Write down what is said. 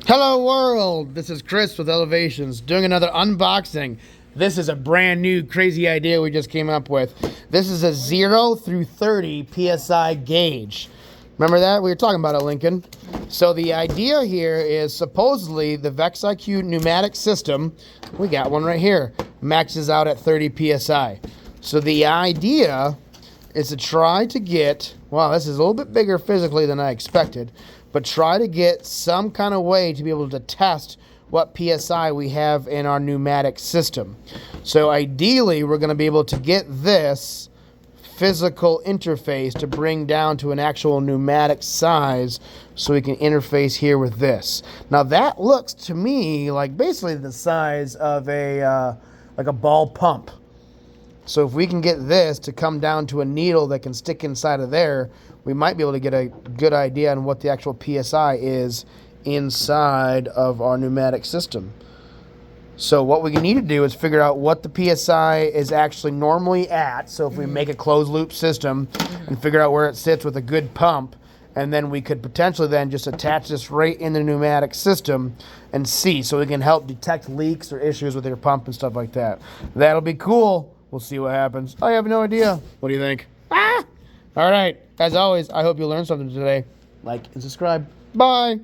Hello world, this is Chris with Elevations doing another unboxing. This is a brand new crazy idea we just came up with. This is a 0 through 30 PSI gauge. Remember that? We were talking about it, Lincoln. So the idea here is supposedly the Vex Iq pneumatic system, we got one right here, maxes out at 30 PSI. So the idea is to try to get, wow, this is a little bit bigger physically than I expected, but try to get some kind of way to be able to test what PSI we have in our pneumatic system. So ideally, we're going to be able to get this physical interface to bring down to an actual pneumatic size so we can interface here with this. Now that looks to me like basically the size of a like a ball pump. So if we can get this to come down to a needle that can stick inside of there, we might be able to get a good idea on what the actual PSI is inside of our pneumatic system. So what we need to do is figure out what the PSI is actually normally at. So if we make a closed loop system and figure out where it sits with a good pump, and then we could potentially then just attach this right in the pneumatic system and see, so we can help detect leaks or issues with your pump and stuff like that. That'll be cool. We'll see what happens. I have no idea. What do you think? Ah! All right. As always, I hope you learned something today. Like and subscribe. Bye.